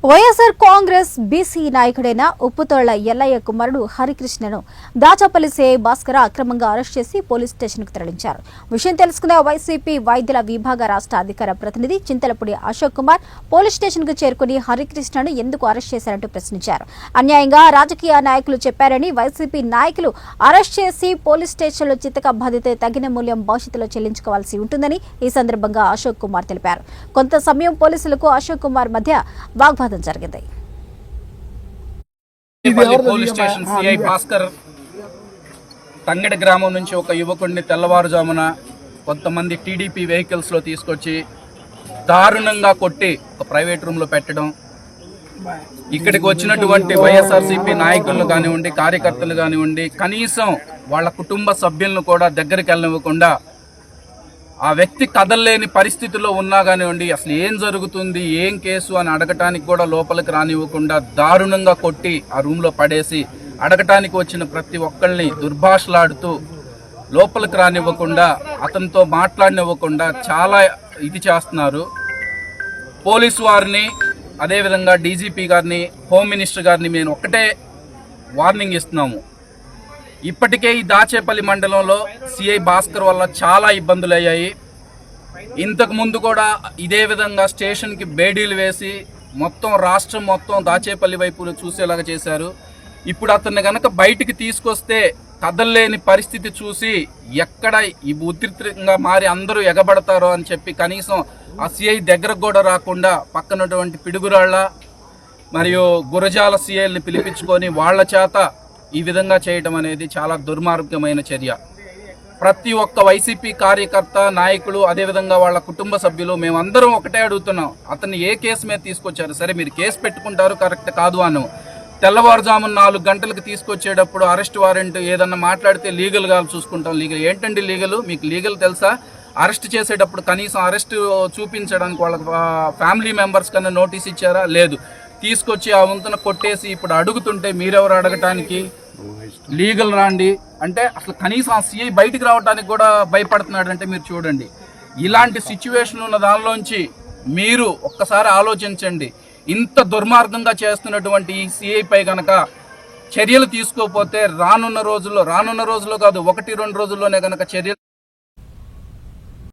YSR Congress BC నాయకుడైన ఉప్పుతోళ్ల ఎల్లయ్య కుమారుడు హరికృష్ణను Dachepalli CI Bhaskar అక్రమంగా అరెస్ట్ చేసి పోలీస్ స్టేషన్కు తరలించారు. విషయం తెలుసుకున్న వైసీపీ వైద్యుల విభాగ రాష్ట్ర అధికార ప్రతినిధి చింతలపూడి అశోక్ కుమార్ పోలీస్ స్టేషన్కు చేరుకుని హరికృష్ణను ఎందుకు అరెస్ట్ చేశారంటూ ప్రశ్నించారు. అన్యాయంగా రాజకీయ నాయకులు చెప్పారని వైసీపీ నాయకులు అరెస్ట్ చేసి పోలీస్ స్టేషన్లో చిత్తక బాధితే తగిన మూల్యం భవిష్యత్తులో చెల్లించుకోవాల్సి ఉంటుందని ఈ సందర్భంగా అశోక్ కుమార్ తెలిపారు. కొంత సమయం పోలీసులకు అశోక్ కుమార్ మధ్య వాగ్వాదం జరిగింది. పోలీస్ స్టేషన్ సిఐ భాస్కర్ తంగడి గ్రామం నుంచి ఒక యువకుడిని తెల్లవారుజామున కొంతమంది టీడీపీ వెహికల్స్ లో తీసుకొచ్చి దారుణంగా కొట్టి ఒక ప్రైవేట్ రూమ్ లో పెట్టడం, ఇక్కడికి వచ్చినటువంటి వైఎస్ఆర్సీపీ నాయకులను కానివ్వండి, కార్యకర్తలు కానివ్వండి, కనీసం వాళ్ళ కుటుంబ సభ్యులను కూడా దగ్గరికి వెళ్ళనివ్వకుండా ఆ వ్యక్తి కదలలేని పరిస్థితిలో ఉన్నా కానివ్వండి, అసలు ఏం జరుగుతుంది, ఏం కేసు అని అడగటానికి కూడా లోపలికి రానివ్వకుండా దారుణంగా కొట్టి ఆ రూమ్లో పడేసి అడగటానికి వచ్చిన ప్రతి ఒక్కళ్ళని దుర్భాషలాడుతూ లోపలికి రానివ్వకుండా, అతనితో మాట్లాడనివ్వకుండా చాలా ఇది చేస్తున్నారు. పోలీసు వారిని, అదేవిధంగా డీజీపీ గారిని, హోమ్ మినిస్టర్ గారిని మేము ఒక్కటే వార్నింగ్ ఇస్తున్నాము. ఇప్పటికే ఈ దాచేపల్లి మండలంలో సిఐ భాస్కర్ వల్ల చాలా ఇబ్బందులు అయ్యాయి. ఇంతకు ముందు కూడా ఇదే విధంగా స్టేషన్కి బేడీలు వేసి మొత్తం రాష్ట్రం మొత్తం దాచేపల్లి వైపు చూసేలాగా చేశారు. ఇప్పుడు అతన్ని గనక బయటికి తీసుకొస్తే కదల్లేని పరిస్థితి చూసి ఎక్కడ ఈ ఉద్రిక్తంగా మారి అందరూ ఎగబడతారో అని చెప్పి కనీసం ఆ సిఐ దగ్గరకు కూడా రాకుండా పక్కనటువంటి పిడుగురాళ్ల మరియు గురజాల సిఐల్ని పిలిపించుకొని వాళ్ల చేత ఈ విధంగా చేయటం అనేది చాలా దుర్మార్గమైన చర్య. ప్రతి ఒక్క వైసీపీ కార్యకర్త, నాయకులు, అదేవిధంగా వాళ్ళ కుటుంబ సభ్యులు మేమందరం ఒకటే అడుగుతున్నాం, అతన్ని ఏ కేసు మీద తీసుకొచ్చారు? సరే, మీరు కేసు పెట్టుకుంటారు, కరెక్ట్ కాదు అను. తెల్లవారుజామున 4 గంటలకు తీసుకొచ్చేటప్పుడు అరెస్ట్ వారెంట్ ఏదన్నా మాట్లాడితే లీగల్గా చూసుకుంటాం. లీగల్ ఏంటండి లీగల్? మీకు లీగల్ తెలుసా? అరెస్ట్ చేసేటప్పుడు కనీసం అరెస్ట్ చూపించడానికి వాళ్ళ ఫ్యామిలీ మెంబర్స్ కన్నా నోటీస్ ఇచ్చారా? లేదు. తీసుకొచ్చి ఆ వంతున కొట్టేసి ఇప్పుడు అడుగుతుంటే మీరెవరు అడగటానికి? లీగల్ రాండి అంటే అసలు కనీసం ఆ సిఐ బయటికి రావడానికి కూడా భయపడుతున్నాడు అంటే మీరు చూడండి. ఇలాంటి సిచ్యువేషన్ ఉన్న దానిలోంచి మీరు ఒక్కసారి ఆలోచించండి. ఇంత దుర్మార్గంగా చేస్తున్నటువంటి ఈ సిఐ పై గనక చర్యలు తీసుకోకపోతే రానున్న రోజుల్లో కాదు, 1-2 రోజుల్లోనే గనక చర్యలు